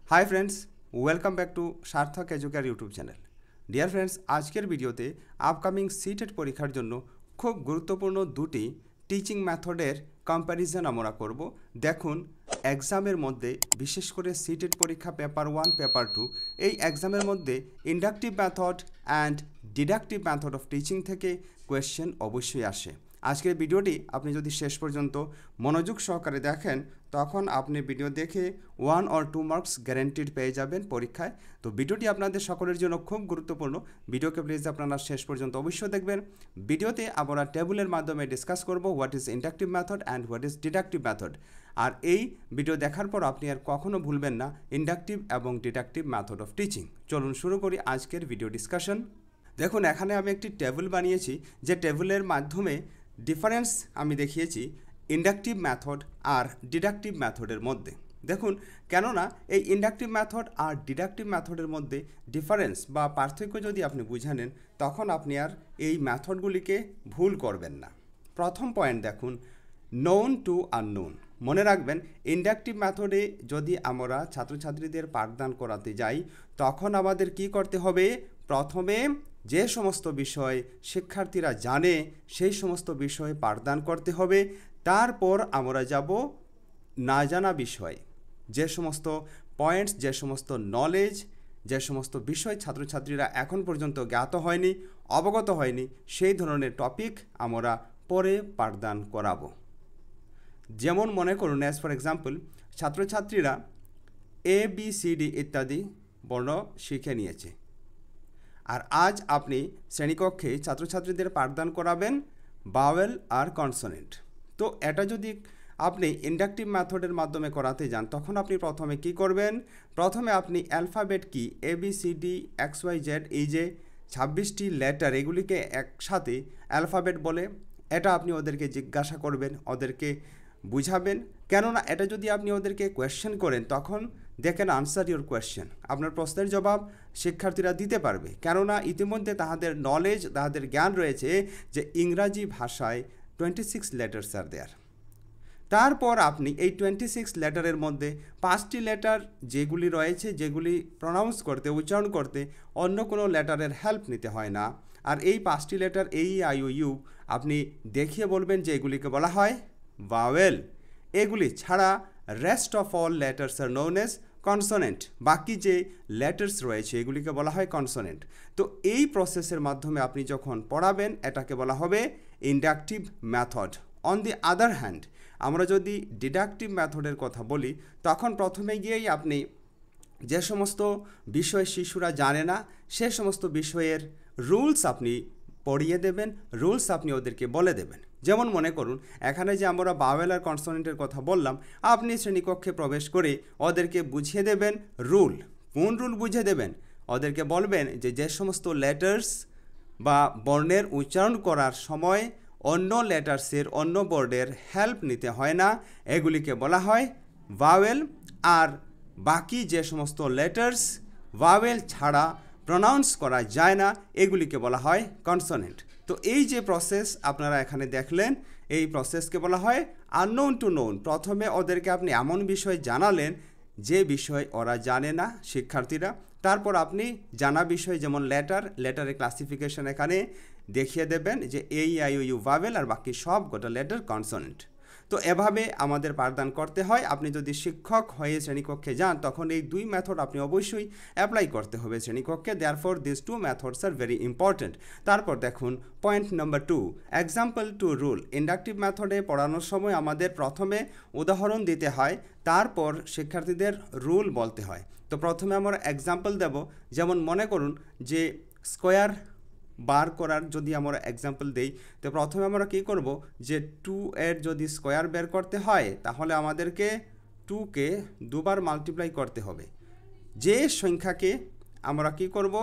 Hi friends, welcome back to Sarthak Educare YouTube channel. Dear friends, आजकेर भिडियोते upcoming CTET परीक्षार जन्य खूब गुरुत्वपूर्ण दुटी टीचिंग मेथडेर कम्पारिजन आमरा करब। देखुन एग्जामेर मध्य विशेष करे सीटेट परीक्षा पेपार 1 पेपार 2 এই एग्जामेर मध्य inductive method and deductive method of teaching थेके कोয়েশ্চেন अवश्यई आसे। आजकेर भिडियोटी आपनि यदि शेष पर्यन्त मनोयोग सहकारे देखें तखन आपनि भिडियो देखे 1 और 2 मार्क्स ग्यारेंटिड पेये जाबेन परीक्षाय। तो भिडियोटी आपनादेर सकलेर जोन्नो खूब गुरुत्वपूर्ण। भिडियोके प्लिज आपनारा शेष पर्यन्त अवश्य देखबेन। भिडियोते आमरा टेबुलेर माध्यमे डिसकास करब what is inductive method and what is deductive method. और এই ভিডিও দেখার পর আপনি আর কখনো ভুলবেন না ইন্ডাকটিভ এবং ডিডাকটিভ মেথড অফ টিচিং। চলুন শুরু করি আজকের ভিডিও ডিসকাশন। দেখুন এখানে আমি একটি টেবিল বানিয়েছি, যে টেবিলের মাধ্যমে ডিফারেন্স আমি দেখিয়েছি ইন্ডাকটিভ মেথড আর ডিডাকটিভ মেথডের মধ্যে। দেখুন কেননা এই ইন্ডাকটিভ মেথড আর ডিডাকটিভ মেথডের মধ্যে ডিফারেন্স বা পার্থক্য যদি আপনি বুঝে নেন তখন আপনি আর এই মেথডগুলিকে ভুল করবেন না। প্রথম পয়েন্ট দেখুন, নোন টু আননোন। মনে রাখবেন ইন্ডাকটিভ মেথডে যদি আমরা ছাত্রছাত্রীদের পাঠদান করাতে যাই তখন আমাদের কি করতে হবে, প্রথমে যে সমস্ত বিষয় শিক্ষার্থীরা জানে সেই সমস্ত বিষয়ে পাঠদান করতে হবে। তারপর আমরা যাব না জানা বিষয়, যে সমস্ত পয়েন্টস, যে সমস্ত নলেজ, যে সমস্ত বিষয় ছাত্রছাত্রীরা এখন পর্যন্ত জ্ঞাত হয়নি, অবগত হয়নি, সেই ধরনের টপিক আমরা পরে পাঠদান করাবো। যেমন মনে করুন অ্যাজ ফর এক্সাম্পল ছাত্রছাত্রীরা ABCD ইত্যাদি বর্ণ শিখে নিয়েছে, আর আজ আপনি শ্রেণীকক্ষে ছাত্রছাত্রীদের পাঠদান করাবেন ভাওয়েল আর কনসোনেন্ট। তো এটা যদি আপনি ইন্ডাকটিভ মেথডের মাধ্যমে করাতে যান তখন আপনি প্রথমে কি করবেন, প্রথমে আপনি অ্যালফাবেট কি ABCD XYZ এই যে 26টি লেটার এগুলিকে একসাথে অ্যালফাবেট বলে এটা আপনি ওদেরকে জিজ্ঞাসা করবেন, ওদেরকে বুঝাবেন। কেননা এটা যদি আপনি ওদেরকে কোয়েশ্চেন করেন তখন they can answer your question, আপনার প্রশ্নের জবাব শিক্ষার্থীরা দিতে পারবে। কেননা ইতিমধ্যে তাদের নলেজ, তাদের জ্ঞান রয়েছে যে ইংরাজি ভাষায় 26 লেটার্স আর দেয়ার। তারপর আপনি এই 26 লেটারের মধ্যে 5টি লেটার যেগুলি রয়েছে, যেগুলি প্রনাউন্স করতে, উচ্চারণ করতে অন্য কোনো লেটারের হেল্প নিতে হয় না। আর এই 5টি লেটার AEIOU আপনি দেখিয়ে বলবেন যে এগুলিকে বলা হয় ভাওয়েল। এগুলি ছাড়া rest of all letters are known as consonant. বাকি যে লেটার্স রয়েছে এগুলিকে বলা হয় কনসোনেন্ট। তো এই প্রসেসের মাধ্যমে আপনি যখন পড়াবেন এটাকে বলা হবে inductive method. On the other hand আমরা যদি ডিডাকটিভ মেথডের কথা বলি তখন প্রথমে গিয়েই আপনি যে সমস্ত বিষয় শিশুরা জানে না সে সমস্ত বিষয়ের রুলস আপনি পড়িয়ে দেবেন, রুলস আপনি ওদেরকে বলে দেবেন। যেমন মনে করুন এখানে যে আমরা ভাওয়েল আর কনসোনেন্টের কথা বললাম, আপনি শ্রেণীকক্ষে প্রবেশ করে ওদেরকে বুঝিয়ে দেবেন রুল। কোন রুল বুঝিয়ে দেবেন? ওদেরকে বলবেন যে যে সমস্ত লেটার্স বা বর্ণের উচ্চারণ করার সময় অন্য লেটার্সের, অন্য বর্ণের হেল্প নিতে হয় না, এগুলিকে বলা হয় ভাওয়েল। আর বাকি যে সমস্ত লেটার্স ভাওয়েল ছাড়া প্রনাউন্স করা যায় না এগুলিকে বলা হয় কনসোনেন্ট। তো এই যে প্রসেস আপনারা এখানে দেখলেন এই প্রসেসকে বলা হয় আননোন টু নোন। প্রথমে ওদেরকে আপনি এমন বিষয় জানালেন যে বিষয় ওরা জানে না শিক্ষার্থীরা, তারপর আপনি জানা বিষয় যেমন লেটারের ক্লাসিফিকেশন এখানে দেখিয়ে দেবেন যে AEIOU ভাওয়েল আর বাকি সব গোটা লেটার কনসোনেন্ট। তো এভাবে আমাদের পাঠদান করতে হয়। আপনি যদি শিক্ষক হয়ে শ্রেণীকক্ষে যান তখন এই দুই মেথড আপনি অবশ্যই অ্যাপ্লাই করতে হবে শ্রেণীকক্ষে। Therefore this two methods are very important. তারপর দেখুন point number 2, example to rule. Inductive মেথডে পড়ানোর সময় আমাদের প্রথমে উদাহরণ দিতে হয়, তারপর শিক্ষার্থীদের রুল বলতে হয়। তো প্রথমে আমরা এক্সাম্পল দেব। যেমন মনে করুন যে স্কোয়ার বার করার যদি আমরা এক্সাম্পল দেই তো প্রথমে আমরা কী করব, যে 2 এর যদি স্কোয়ার বের করতে হয় তাহলে আমাদেরকে 2কে দুবার মাল্টিপ্লাই করতে হবে। যে সংখ্যাকে আমরা কি করব,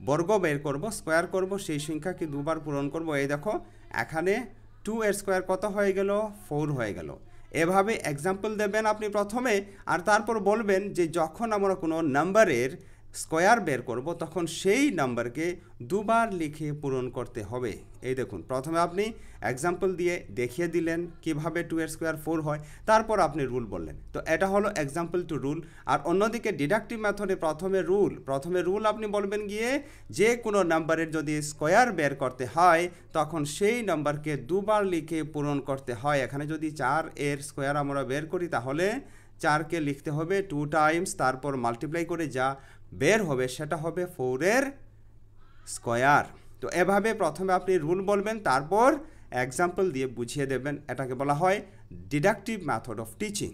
বর্গ বের করব, স্কোয়ার করব, সেই সংখ্যাকে দুবার পূরণ করব। এই দেখো এখানে 2 এর স্কোয়ার কত হয়ে গেল, 4 হয়ে গেল। এভাবে এক্সাম্পল দেবেন আপনি প্রথমে, আর তারপর বলবেন যে যখন আমরা কোনো নাম্বারের স্কোয়ার বের করব তখন সেই নাম্বারকে দুবার লিখে পূরণ করতে হবে। এই দেখুন, প্রথমে আপনি এক্সাম্পল দিয়ে দেখিয়ে দিলেন কিভাবে 2 এর স্কোয়ার 4 হয়, তারপর আপনি রুল বললেন। তো এটা হলো এক্সাম্পল টু রুল। আর অন্যদিকে ডিডাকটিভ মেথডে প্রথমে রুল আপনি বলবেন গিয়ে যে কোনো নাম্বারের যদি স্কোয়ার বের করতে হয় তখন সেই নাম্বারকে দুবার লিখে পূরণ করতে হয়। এখানে যদি 4 এর স্কোয়ার আমরা বের করি তাহলে 4কে লিখতে হবে 2 টাইমস, তারপর মাল্টিপ্লাই করে যা বের হবে সেটা হবে 4 এর স্কোয়ার। তো এভাবে প্রথমে আপনি রুল বলবেন, তারপর এক্সাম্পল দিয়ে বুঝিয়ে দেবেন। এটাকে বলা হয় ডিডাকটিভ মেথড অফ টিচিং।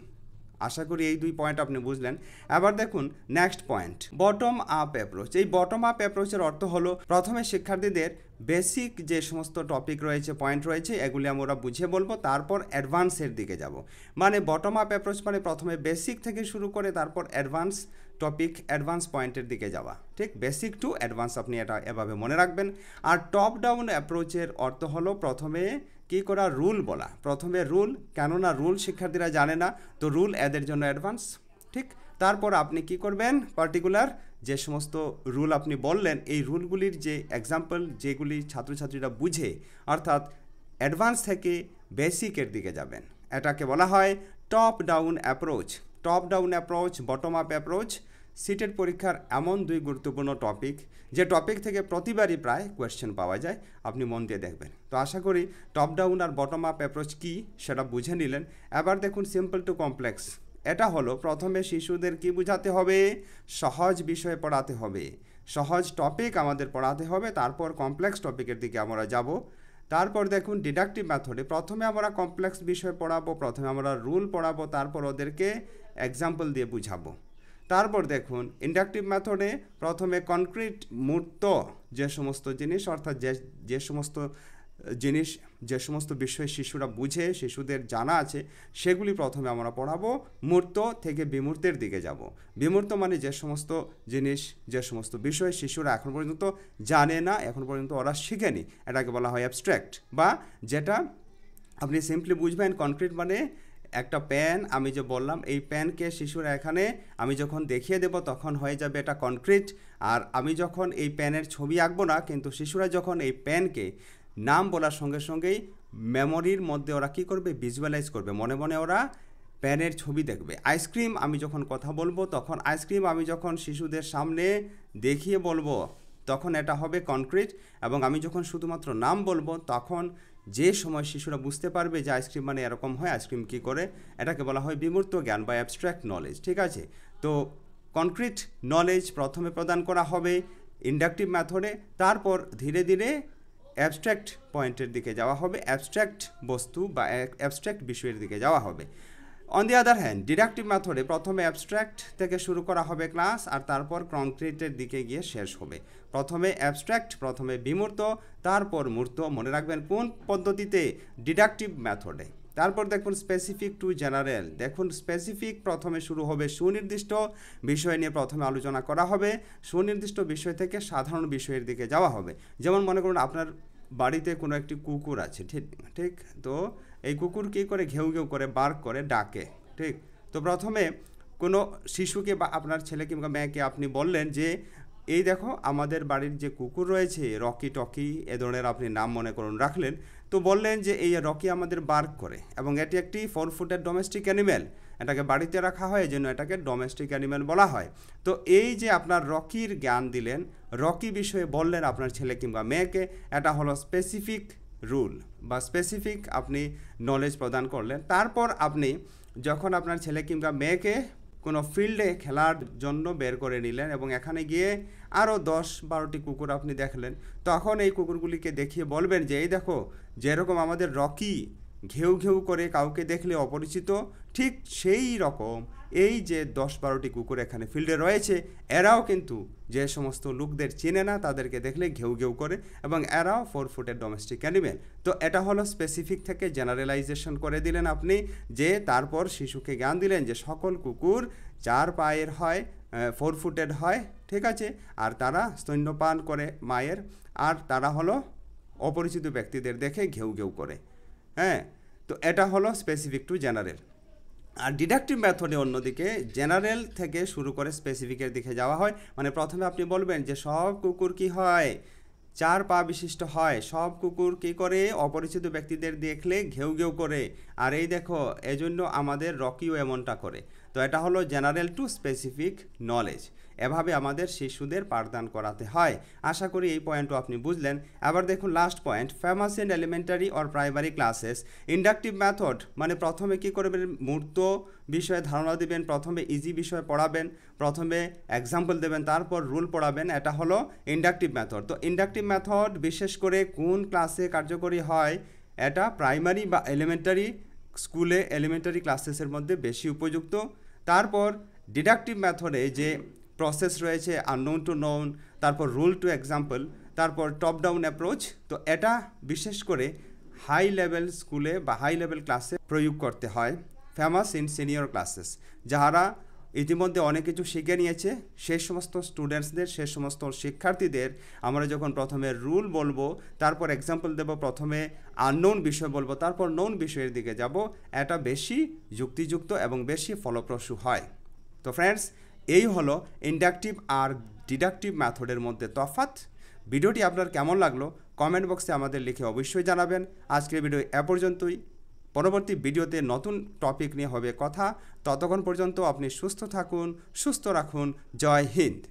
আশা করি এই 2 পয়েন্ট আপনি বুঝলেন। এবার দেখুন next point, bottom up approach. এই বটম আপ অ্যাপ্রোচের অর্থ হলো প্রথমে শিক্ষার্থীদের বেসিক যে সমস্ত টপিক রয়েছে, পয়েন্ট রয়েছে, এগুলি আমরা বুঝিয়ে বলবো, তারপর অ্যাডভান্সের দিকে যাব। মানে বটম আপ অ্যাপ্রোচ মানে প্রথমে বেসিক থেকে শুরু করে তারপর অ্যাডভান্স টপিক, অ্যাডভান্স পয়েন্টের দিকে যাওয়া। ঠিক, বেসিক টু অ্যাডভান্স, আপনি এটা এভাবে মনে রাখবেন। আর টপ ডাউন অ্যাপ্রোচের অর্থ হলো প্রথমে কি করা, রুল বলা। প্রথমে রুল, কেননা রুল শিক্ষার্থীরা জানে না, তো রুল এদের জন্য অ্যাডভান্স। ঠিক, তারপর আপনি কি করবেন, পার্টিকুলার যে সমস্ত রুল আপনি বললেন এই রুলগুলির যে এক্সাম্পল যেগুলি ছাত্রছাত্রীরা বুঝে, অর্থাৎ অ্যাডভান্স থেকে বেসিকের দিকে যাবেন, এটাকে বলা হয় top down approach. Top down approach, bottom up approach CTET পরীক্ষার এমন 2 গুরুত্বপূর্ণ টপিক যে টপিক থেকে প্রতিবারই প্রায় কোয়েশ্চেন পাওয়া যায়, আপনি মন দিয়ে দেখবেন। তো আশা করি টপ ডাউন আর বটম আপ অ্যাপ্রোচ কী সেটা বুঝে নিলেন। এবার দেখুন সিম্পল টু কমপ্লেক্স। এটা হলো প্রথমে শিশুদের কি বোঝাতে হবে, সহজ বিষয় পড়াতে হবে, সহজ টপিক আমাদের পড়াতে হবে, তারপর কমপ্লেক্স টপিকের দিকে আমরা যাব। তারপর দেখুন ডিডাকটিভ মেথডে প্রথমে আমরা কমপ্লেক্স বিষয় পড়াবো, প্রথমে আমরা রুল পড়াবো, তারপর ওদেরকে এক্সাম্পল দিয়ে বুঝাবো। তারপর দেখুন ইন্ডাকটিভ মেথডে প্রথমে কনক্রিট মূর্ত যে সমস্ত জিনিস, অর্থাৎ যে সমস্ত জিনিস, যে সমস্ত বিষয় শিশুরা বুঝে, শিশুদের জানা আছে, সেগুলি প্রথমে আমরা পড়াবো। মূর্ত থেকে বিমূর্তের দিকে যাব। বিমূর্ত মানে যে সমস্ত জিনিস, যে সমস্ত বিষয় শিশুরা এখন পর্যন্ত জানে না, এখন পর্যন্ত ওরা শিখেনি, এটাকে বলা হয় অ্যাবস্ট্র্যাক্ট। বা যেটা আপনি সিম্পলি বুঝবেন, কনক্রিট মানে একটা পেন, আমি যে বললাম এই পেনকে শিশুরা এখানে আমি যখন দেখিয়ে দেব তখন হয়ে যাবে এটা কনক্রিট। আর আমি যখন এই পেনের ছবি আঁকবো না, কিন্তু শিশুরা যখন এই পেনকে নাম বলার সঙ্গে সঙ্গেই মেমোরির মধ্যে ওরা কী করবে, ভিজুয়ালাইজ করবে, মনে মনে ওরা পেনের ছবি দেখবে। আইসক্রিম আমি যখন কথা বলবো তখন আইসক্রিম আমি যখন শিশুদের সামনে দেখিয়ে বলবো তখন এটা হবে কনক্রিট। এবং আমি যখন শুধুমাত্র নাম বলবো তখন যে সময় শিশুরা বুঝতে পারবে যে আইসক্রিম মানে এরকম হয়, আইসক্রিম কী করে, এটাকে বলা হয় বিমূর্ত জ্ঞান বা অ্যাবস্ট্র্যাক্ট নলেজ। ঠিক আছে, তো কনক্রিট নলেজ প্রথমে প্রদান করা হবে ইন্ডাকটিভ মেথডে, তারপর ধীরে ধীরে অ্যাবস্ট্র্যাক্ট পয়েন্টের দিকে যাওয়া হবে, অ্যাবস্ট্র্যাক্ট বস্তু বা অ্যাবস্ট্র্যাক্ট বিষয়ের দিকে যাওয়া হবে। On the other hand deductive মেথডে প্রথমে অ্যাবস্ট্র্যাক্ট থেকে শুরু করা হবে ক্লাস, আর তারপর কনক্রিটের দিকে গিয়ে শেষ হবে। প্রথমে অ্যাবস্ট্র্যাক্ট, প্রথমে বিমূর্ত, তারপর মূর্ত। মনে রাখবেন কোন পদ্ধতিতে, ডিডাকটিভ মেথডে। তারপর দেখুন স্পেসিফিক টু জেনারেল। দেখুন স্পেসিফিক প্রথমে শুরু হবে সুনির্দিষ্ট বিষয় নিয়ে প্রথমে আলোচনা করা হবে, সুনির্দিষ্ট বিষয় থেকে সাধারণ বিষয়ের দিকে যাওয়া হবে। যেমন মনে করুন আপনার বাড়িতে কোনো একটি কুকুর আছে, ঠিক, তো এই কুকুর কী করে, ঘেউ ঘেউ করে, বার্ক করে, ডাকে। ঠিক, তো প্রথমে কোনো শিশুকে বা আপনার ছেলে কিংবা মেয়েকে আপনি বললেন যে এই দেখো আমাদের বাড়ির যে কুকুর রয়েছে রকি টকি এ ধরনের আপনি নাম মনে করুন রাখলেন, তো বললেন যে এই রকি আমাদের বার্ক করে এবং এটি একটি 4 ফুটের ডোমেস্টিক অ্যানিম্যাল, এটাকে বাড়িতে রাখা হয়, এই জন্য এটাকে ডোমেস্টিক অ্যানিম্যাল বলা হয়। তো এই যে আপনার রকির জ্ঞান দিলেন, রকি বিষয়ে বললেন আপনার ছেলে কিংবা মেয়েকে, এটা হলো স্পেসিফিক রুল বা স্পেসিফিক আপনি নলেজ প্রদান করলেন। তারপর আপনি যখন আপনার ছেলে কিংবা মেয়েকে কোনো ফিল্ডে খেলার জন্য বের করে নিলেন এবং এখানে গিয়ে আরও 10-12টি কুকুর আপনি দেখলেন, তখন এই কুকুরগুলিকে দেখিয়ে বলবেন যে এই দেখো যেরকম আমাদের রকি ঘেউ ঘেউ করে কাউকে দেখলে অপরিচিত, ঠিক সেই রকম এই যে 10-12টি কুকুর এখানে ফিল্ডে রয়েছে এরাও কিন্তু যে সমস্ত লোকদের চেনে না তাদেরকে দেখলে ঘেউ ঘেউ করে এবং এরাও 4 ফুটের ডোমেস্টিক অ্যানিমেল। তো এটা হলো স্পেসিফিক থেকে জেনারেলাইজেশন করে দিলেন আপনি, যে তারপর শিশুকে জ্ঞান দিলেন যে সকল কুকুর 4 পায়ের হয়, 4 ফুটের হয়, ঠিক আছে, আর তারা স্তন্যপান করে মায়ের, আর তারা হলো অপরিচিত ব্যক্তিদের দেখে ঘেউ ঘেউ করে। হ্যাঁ, তো এটা হলো স্পেসিফিক টু জেনারেল। আর ডিডাকটিভ মেথডে অন্যদিকে জেনারেল থেকে শুরু করে স্পেসিফিকের দিকে যাওয়া হয়। মানে প্রথমে আপনি বলবেন যে সব কুকুর কি হয়, 4 পা বিশিষ্ট হয়, সব কুকুর কী করে, অপরিচিত ব্যক্তিদের দেখলে ঘেউ ঘেউ করে, আর এই দেখো এজন্য আমাদের রকিও এমনটা করে। তো এটা হলো জেনারেল টু স্পেসিফিক নলেজ। এভাবে আমাদের শিশুদের পাঠদান করাতে হয়। আশা করি এই পয়েন্টও আপনি বুঝলেন। আবার দেখুন last point, famous in elementary or primary classes inductive method, মানে প্রথমে কী করবেন, মূর্ত বিষয়ে ধারণা দিবেন, প্রথমে ইজি বিষয় পড়াবেন, প্রথমে এক্সাম্পল দেবেন, তারপর রুল পড়াবেন, এটা হলো ইন্ডাকটিভ মেথড। তো ইন্ডাকটিভ মেথড বিশেষ করে কোন ক্লাসে কার্যকরী হয়, এটা প্রাইমারি বা এলিমেন্টারি স্কুলে, এলিমেন্টারি ক্লাসেসের মধ্যে বেশি উপযুক্ত। তারপর ডিডাকটিভ মেথডে যে প্রসেস রয়েছে, আননোন টু নোন, তারপর রুল টু এক্সাম্পল, তারপর টপ ডাউন অ্যাপ্রোচ, তো এটা বিশেষ করে হাই লেভেল স্কুলে বা হাই লেভেল ক্লাসে প্রয়োগ করতে হয়। ফেমাস ইন সিনিয়র ক্লাসেস, যারা ইতিমধ্যে অনেক কিছু শিখে নিয়েছে সেই সমস্ত স্টুডেন্টসদের, সেই সমস্ত শিক্ষার্থীদের আমরা যখন প্রথমে রুল বলবো, তারপর এক্সাম্পল দেব, প্রথমে আননোন বিষয় বলবো, তারপর নোন বিষয়ের দিকে যাব, এটা বেশি যুক্তিযুক্ত এবং বেশি ফলপ্রসূ হয়। তো ফ্রেন্ডস, এই হলো ইন্ডাকটিভ আর ডিডাকটিভ মেথডের মধ্যে তফাৎ। ভিডিওটি আপনার কেমন লাগলো কমেন্ট বক্সে আমাদের লিখে অবশ্যই জানাবেন। আজকের ভিডিও এ পর্যন্তই। পরবর্তী ভিডিওতে নতুন টপিক নিয়ে হবে কথা। ততক্ষণ পর্যন্ত আপনি সুস্থ থাকুন, সুস্থ রাখুন। জয় হিন্দ।